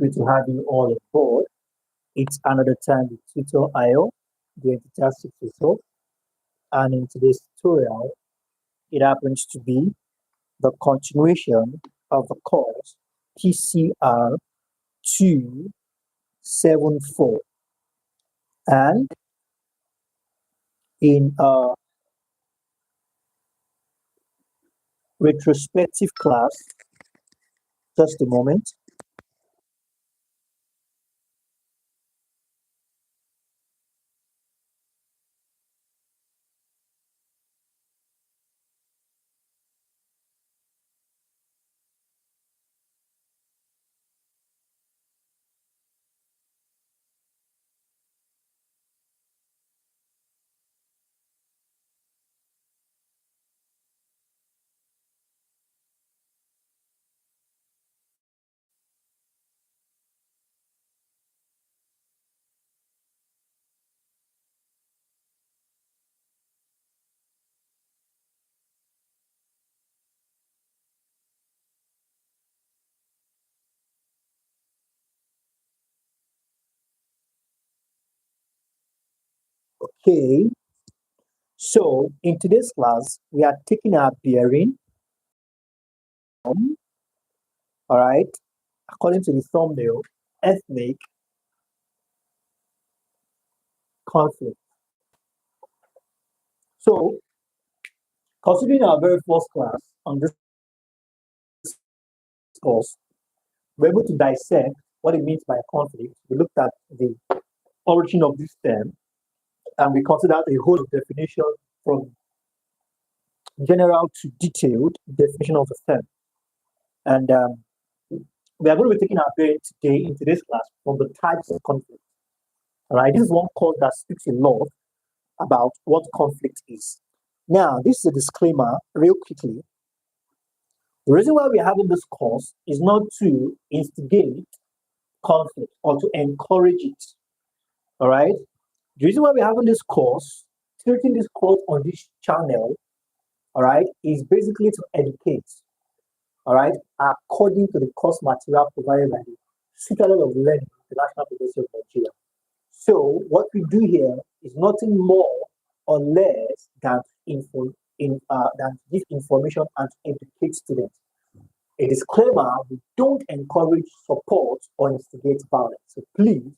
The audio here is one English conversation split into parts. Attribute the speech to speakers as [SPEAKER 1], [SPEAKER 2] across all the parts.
[SPEAKER 1] Good to have you all on board. It's another time with Tutor IO, the enthusiastic result. And in today's tutorial, it happens to be the continuation of the course PCR274. And in a retrospective class, just a moment. Okay, so in today's class, we are taking our bearing, all right, according to the thumbnail, ethnic conflict. So, considering our very first class on this course, we're able to dissect what it means by conflict. We looked at the origin of this term, and we considered a whole definition from general to detailed definition of the term. And we are going to be taking our bearing today in today's class from the types of conflict. All right, this is one course that speaks a lot about what conflict is. Now, this is a disclaimer, real quickly. The reason why we're having this course is not to instigate conflict or to encourage it. All right. The reason why we're having this course, treating this course on this channel, all right, is basically to educate, all right, according to the course material provided by the Citadel of Learning, the National University of Nigeria. So what we do here is nothing more or less than give information and educate students. A disclaimer: we don't encourage, support, or instigate violence. So please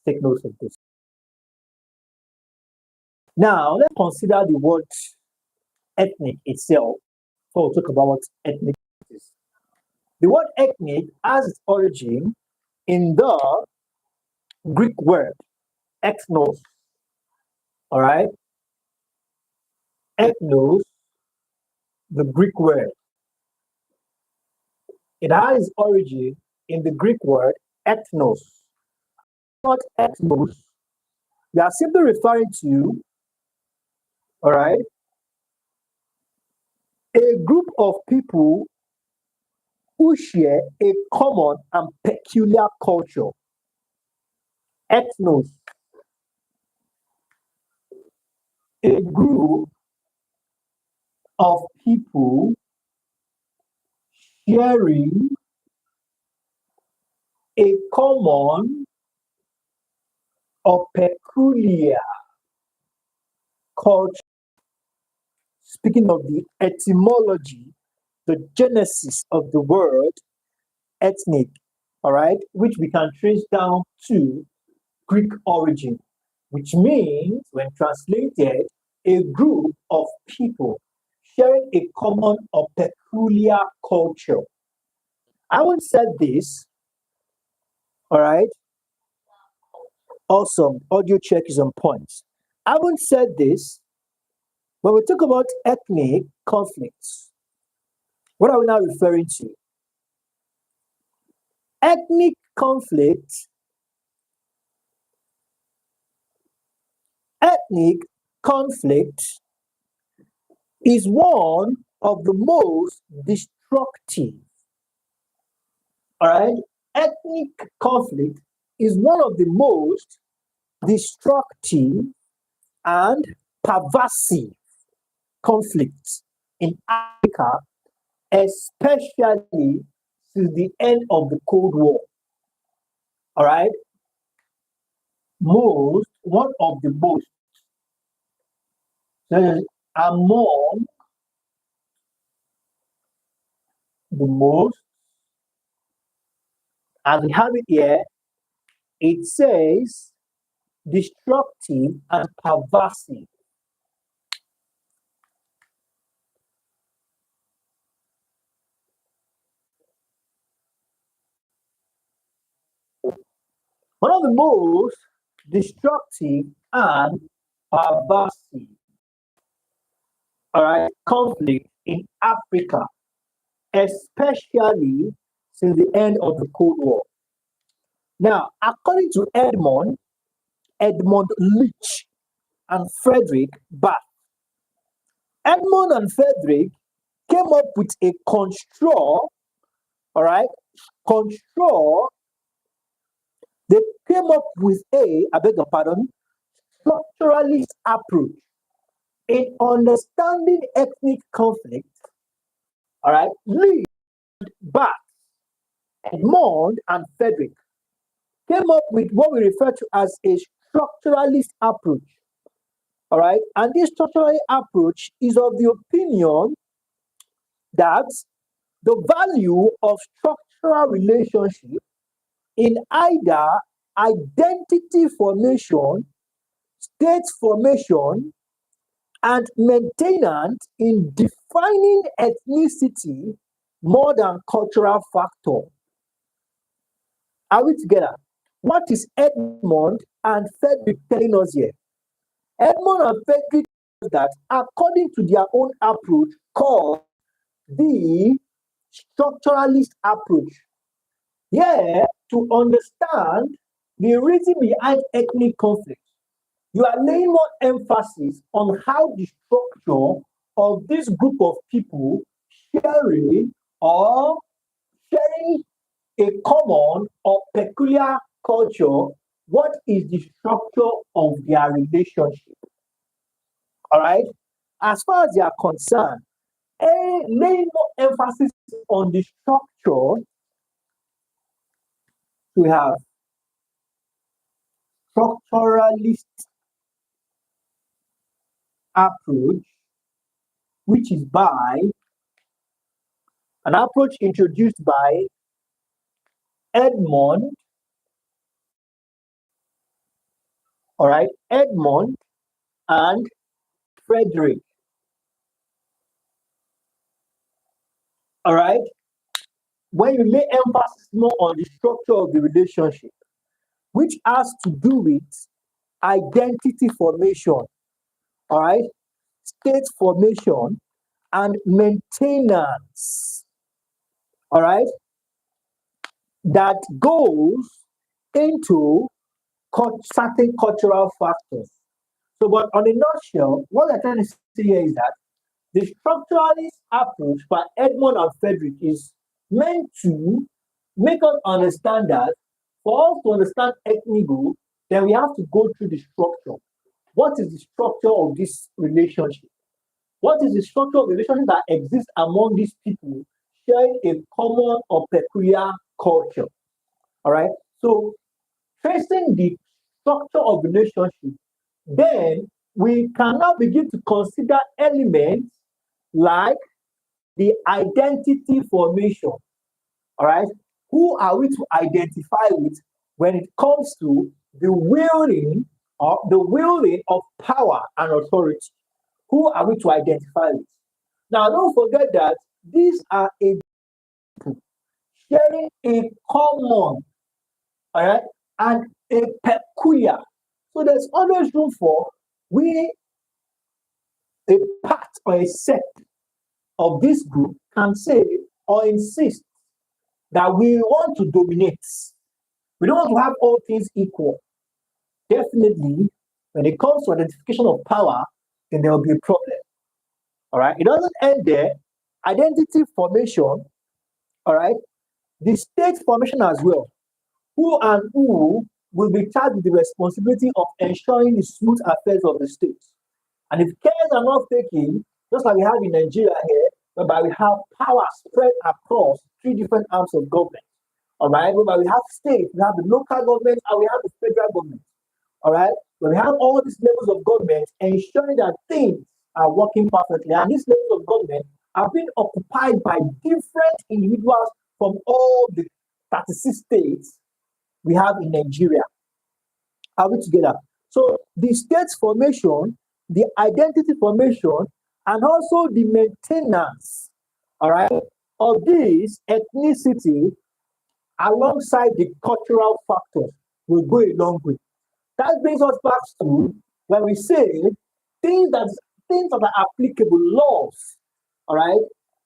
[SPEAKER 1] take note of this. Now let's consider the word ethnic itself before we talk about what ethnic is. The word ethnic has its origin in the Greek word ethnos. All right, ethnos, the Greek word. It has its origin in the Greek word ethnos. Not ethnos. We are simply referring to, all right, a group of people who share a common and peculiar culture. Ethnos, a group of people sharing a common or peculiar culture. Speaking of the etymology, the genesis of the word ethnic, all right, which we can trace down to Greek origin, which means, when translated, a group of people sharing a common or peculiar culture. I once said this, all right? Awesome. Audio check is on point. I once said this. When we talk about ethnic conflicts, what are we now referring to? Ethnic conflict, ethnic conflict is one of the most destructive, all right? Ethnic conflict is one of the most destructive and pervasive conflicts in Africa, especially since the end of the Cold War. All right, one of the most, among the most, as we have it here, it says destructive and pervasive. One of the most destructive and pervasive, all right, conflict in Africa, especially since the end of the Cold War. Now, according to Edmund Leach, and Frederick Bath, Edmund and Frederick came up with a construct, all right, construct. They came up with I beg your pardon, structuralist approach in understanding ethnic conflict. All right, Lee, Bath, Edmund, and Frederick came up with what we refer to as a structuralist approach. All right, and this structural approach is of the opinion that the value of structural relationship in either identity formation, state formation, and maintenance in defining ethnicity more than cultural factor. Are we together? What is Edmund and Frederick telling us here? Edmund and Frederick tell us that according to their own approach called the structuralist approach, here to understand the reason behind ethnic conflict, you are laying more emphasis on how the structure of this group of people sharing or sharing a common or peculiar culture, what is the structure of their relationship? All right. As far as they are concerned, laying more emphasis on the structure, we have structuralist approach, which is by an approach introduced by Edmund, all right, Edmund and Frederick. All right. When you lay emphasis more on the structure of the relationship, which has to do with identity formation, all right, state formation, and maintenance, all right, that goes into certain cultural factors. So, but on a nutshell, what I'm trying to say here is that the structuralist approach by Edmund and Frederick is meant to make us understand that for us to understand ethnic group, then we have to go through the structure. What is the structure of this relationship? What is the structure of the relationship that exists among these people sharing a common or peculiar culture? All right. So tracing the structure of relationship, then we can now begin to consider elements like the identity formation. All right. Who are we to identify with when it comes to the wielding of power and authority? Who are we to identify with? Now, don't forget that these are a people sharing a common, all right, and a peculiar. So there's always room for a part or a set of this group can say or insist that we want to dominate. We don't want to have all things equal. Definitely, when it comes to identification of power, then there will be a problem. All right. It doesn't end there. Identity formation, all right, the state formation as well. Who and who will be charged with the responsibility of ensuring the smooth affairs of the state. And if cares are not taken, just like we have in Nigeria here, whereby we have power spread across three different arms of government. All right, but we have states, we have the local government, and we have the federal government. All right, when we have all these levels of government ensuring that things are working perfectly, and these levels of government are being occupied by different individuals from all the 36 states we have in Nigeria. Are we together? So the state formation, the identity formation, and also the maintenance, all right, of this ethnicity alongside the cultural factors will go a long way. That brings us back to when we say things that things that are applicable laws, all right,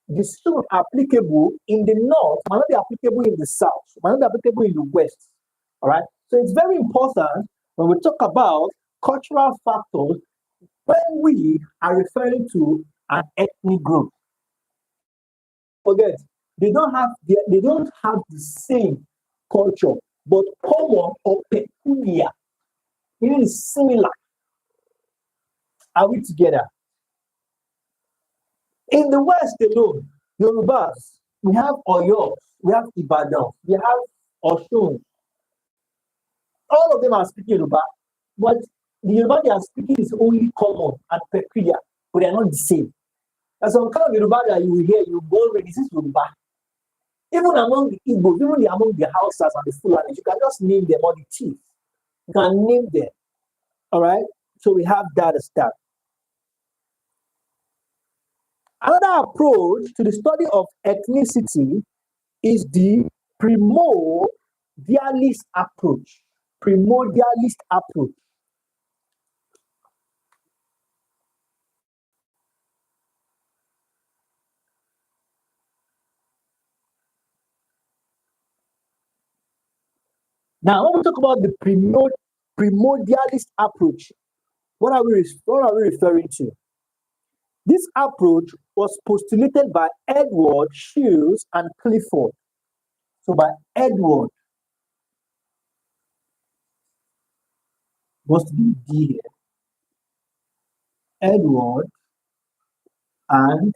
[SPEAKER 1] the still applicable in the north might not be applicable in the south, might not be applicable in the west. All right. So it's very important when we talk about cultural factors when we are referring to an ethnic group. Forget they don't have the same culture, but common or peculiar. It is similar. Are we together? In the West alone, Yorubas, we have Oyo, we have Ibadan, we have Oshun. All of them are speaking Yoruba, but the Yoruba they are speaking is only common and peculiar, but they are not the same. There's some kind of Yoruba that you will hear, you go already, this is Yoruba. Even among the Igbos, even among the Hausas and the Fulanis, you can just name them, or the chiefs. You can name them. All right? So we have that as that. Another approach to the study of ethnicity is the primordialist approach. Primordialist approach. Now, when we talk about the primordialist approach, what are we referring to? This approach was postulated by Edward Shields and Clifford. So by Edward, must be D here. Edward and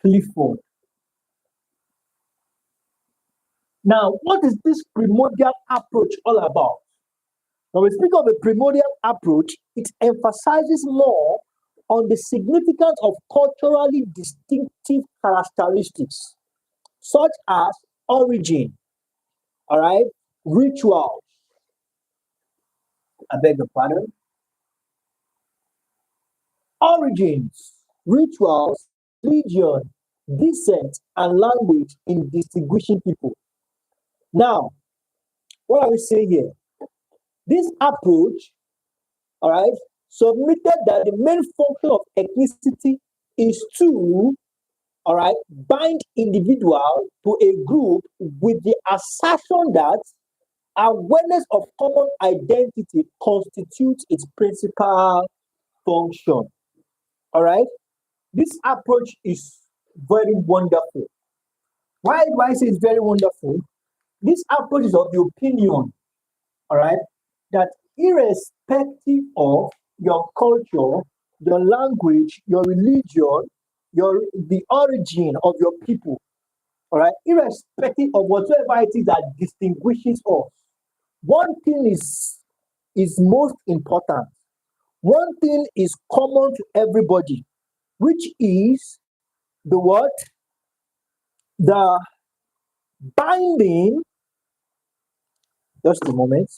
[SPEAKER 1] Clifford. Now, what is this primordial approach all about? When we speak of a primordial approach, it emphasizes more on the significance of culturally distinctive characteristics, such as origin, all right, rituals, I beg your pardon, origins, rituals, religion, descent, and language in distinguishing people. Now, what are we saying here? This approach, all right, submitted that the main function of ethnicity is to, all right, bind individual to a group with the assertion that awareness of common identity constitutes its principal function. All right, this approach is very wonderful. Why do I say it's very wonderful? This approach is of the opinion, all right, that irrespective of your culture, your language, your religion, the origin of your people, all right, irrespective of whatever it is that distinguishes us, one thing is most important. One thing is common to everybody, which is the what? The binding, just a moment,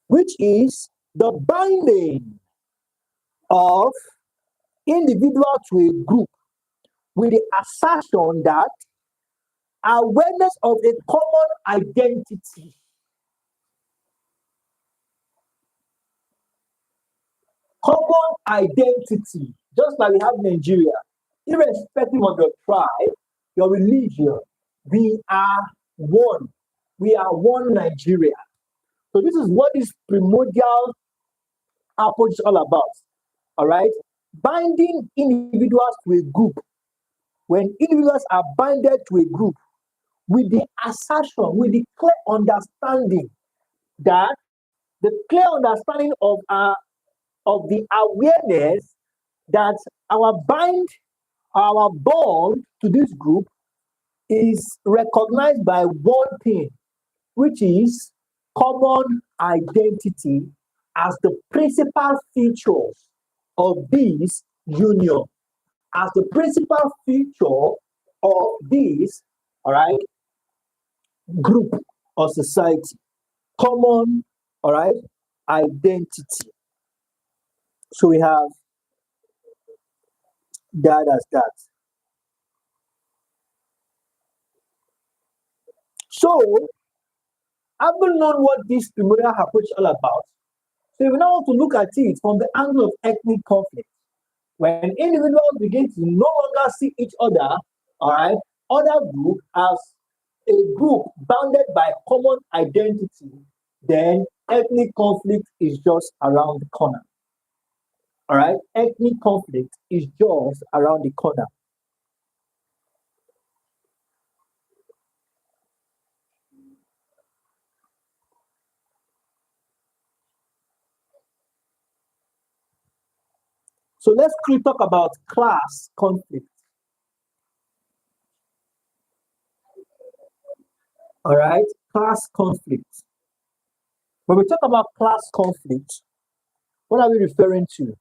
[SPEAKER 1] which is the binding of individual to a group with the assertion that awareness of a common identity, just like we have Nigeria, irrespective of your tribe, your religion, we are one. We are one Nigeria. So this is what this primordial approach is all about. All right, binding individuals to a group. When individuals are binded to a group with the assertion, with the clear understanding that the clear understanding of of the awareness that our bond to this group is recognized by one thing, which is common identity as the principal features of this union, as the principal feature of this, all right, group or society. Common, all right, identity. So we have that as that. So, having known what this primordial approach is all about, so we now want to look at it from the angle of ethnic conflict. When individuals begin to no longer see each other, all right, other group as a group bounded by common identity, then ethnic conflict is just around the corner. All right, ethnic conflict is just around the corner. So let's quickly talk about class conflict. All right, class conflict. When we talk about class conflict, what are we referring to?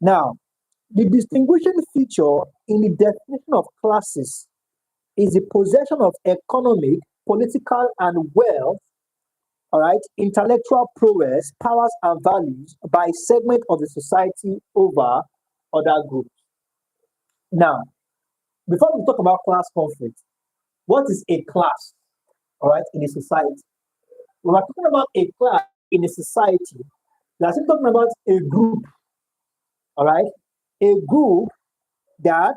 [SPEAKER 1] Now, the distinguishing feature in the definition of classes is the possession of economic, political, and wealth, all right, intellectual prowess, powers, and values by segment of the society over other groups. Now, before we talk about class conflict, what is a class, all right, in a society? When we're talking about a class in a society, we're still talking about a group, all right, a group that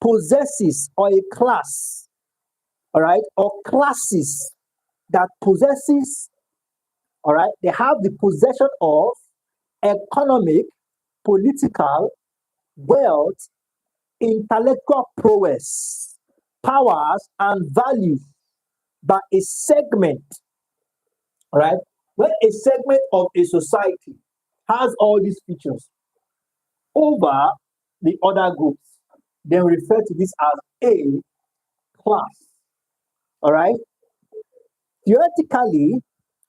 [SPEAKER 1] possesses, or a class, all right, or classes that possesses, all right, they have the possession of economic, political, wealth, intellectual prowess, powers, and values by a segment, all right? When a segment of a society has all these features over the other groups, then we refer to this as a class, all right? Theoretically,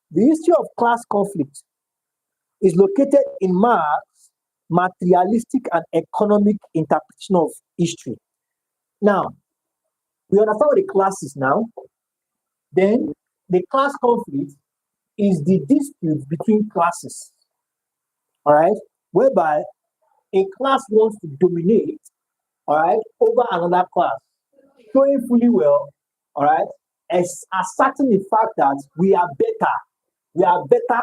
[SPEAKER 1] the history of class conflict is located in Marx's materialistic and economic interpretation of history. Now, we understand what the class is now. Then, the class conflict is the dispute between classes, all right, whereby a class wants to dominate, all right, over another class, showing fully well, all right, as asserting the fact that we are better, we are better,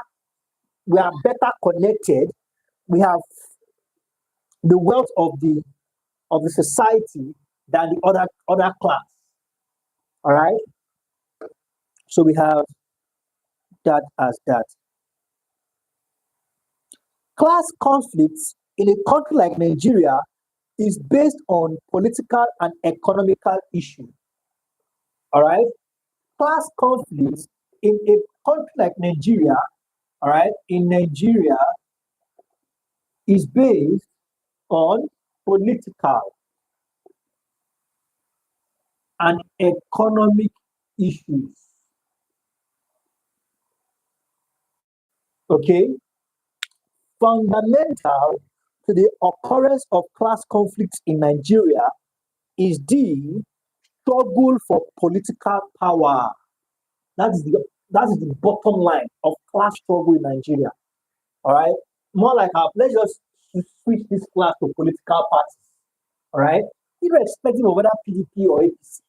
[SPEAKER 1] we are better connected, we have the wealth of the society than the other class. All right. So we have that as that. Class conflicts in a country like Nigeria is based on political and economical issues. All right. Class conflicts in a country like Nigeria, all right, in Nigeria is based on political and economic issues. Okay. Fundamental to the occurrence of class conflicts in Nigeria is the struggle for political power. That is the bottom line of class struggle in Nigeria. All right, more like let's just switch this class to political parties. All right, irrespective of whether PDP or APC.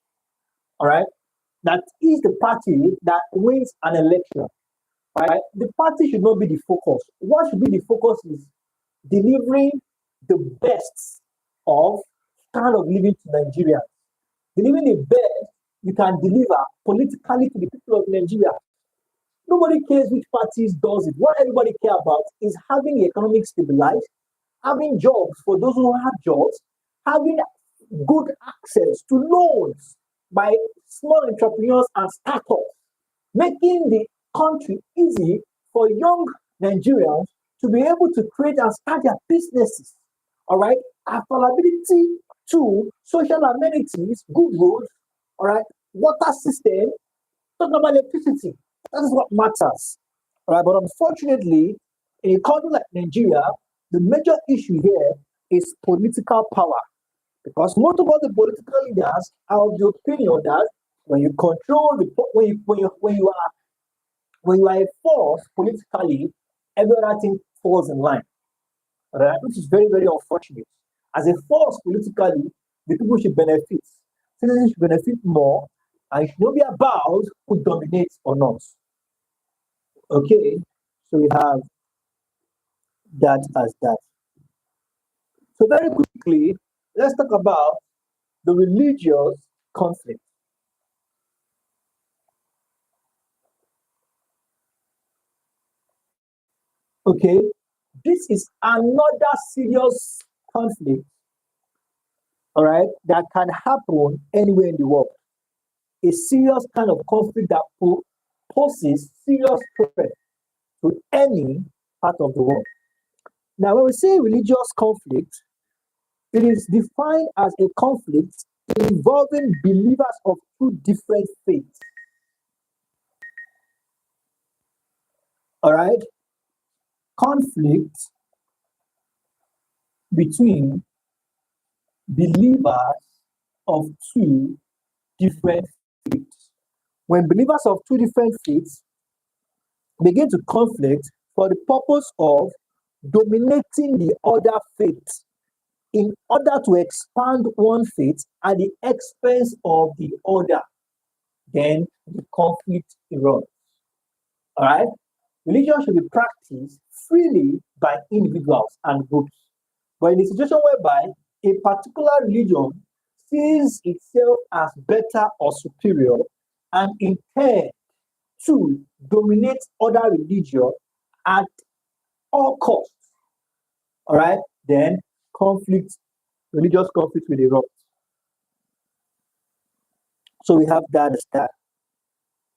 [SPEAKER 1] All right, that is the party that wins an election. Right, the party should not be the focus. What should be the focus is delivering the best of standard of living to Nigeria. Delivering the best you can deliver politically to the people of Nigeria. Nobody cares which parties does it. What everybody cares about is having the economic stabilized, having jobs for those who have jobs, having good access to loans by small entrepreneurs and startups, making the country easy for young Nigerians to be able to create and start their businesses. All right, availability to social amenities, good roads, all right, water system, talking about electricity. That is what matters. All right, but unfortunately, in a country like Nigeria, the major issue here is political power. Because most of all the political leaders are of the opinion that when you control the when you are a force politically, every other thing falls in line. Right? Which is very, very unfortunate. As a force politically, the people should benefit. Citizens should benefit more, and it should not be about who dominates or not. Okay, so we have that as that. So very quickly, let's talk about the religious conflict. Okay, this is another serious conflict, all right, that can happen anywhere in the world. A serious kind of conflict that poses serious threat to any part of the world. Now, when we say religious conflict, it is defined as a conflict involving believers of two different faiths. All right, conflict between believers of two different faiths. When believers of two different faiths begin to conflict for the purpose of dominating the other faith in order to expand one faith at the expense of the other, then the conflict erupts. All right? Religion should be practiced freely by individuals and groups. But in a situation whereby a particular religion sees itself as better or superior and intends to dominate other religion at all costs, all right, then conflict, religious conflict will erupt. So we have that as that.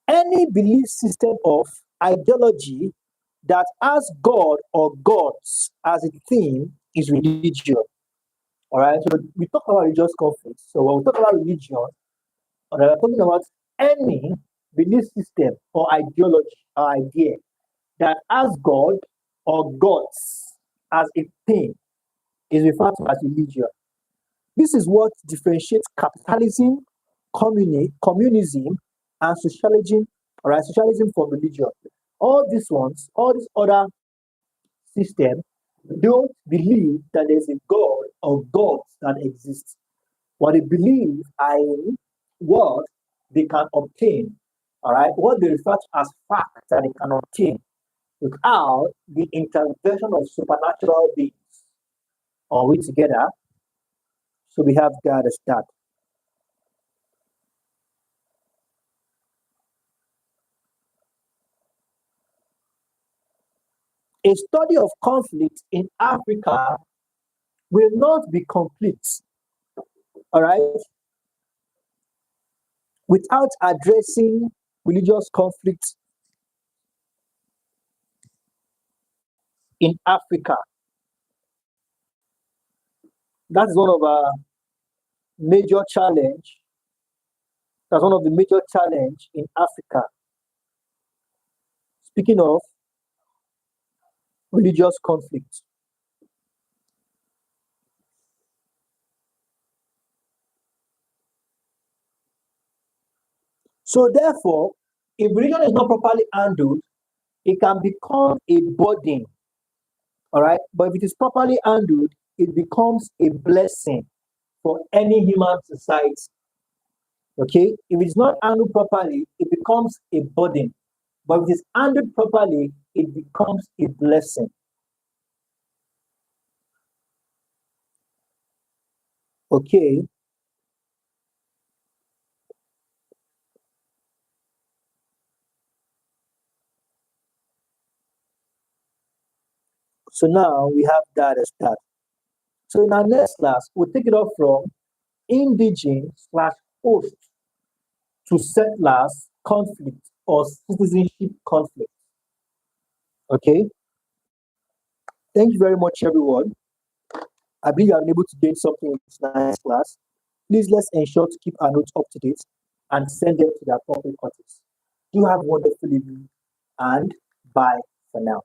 [SPEAKER 1] Any belief system of ideology that has God or gods as a theme is religion. All right, so we talk about religious conflict. So when we talk about religion, we're talking about any belief system or ideology or idea that has God or gods as a thing is referred to as religion. This is what differentiates capitalism, communism, and socialism, all right, socialism from religion. All these ones, all these other systems don't believe that there's a God or gods that exist. What they believe are in what they can obtain, all right, what they refer to as facts that they can obtain without the intervention of supernatural beings. Are we together? So we have that as that. A study of conflict in Africa will not be complete, all right, without addressing religious conflict in Africa. That's one of our major challenge. That's one of the major challenge in Africa. Speaking of religious conflict. So therefore, if religion is not properly handled, it can become a burden. All right. But if it is properly handled, it becomes a blessing for any human society. Okay. If it's not handled properly, it becomes a burden. But if it is handled properly, it becomes a blessing. Okay. So now we have that as that. So in our next class, we'll take it off from indigenous slash host to settlers conflict or citizenship conflict. Okay. Thank you very much, everyone. I believe I've been able to gain something in this nice class. Please let's ensure to keep our notes up to date and send them to the appropriate parties. You have a wonderful evening and bye for now.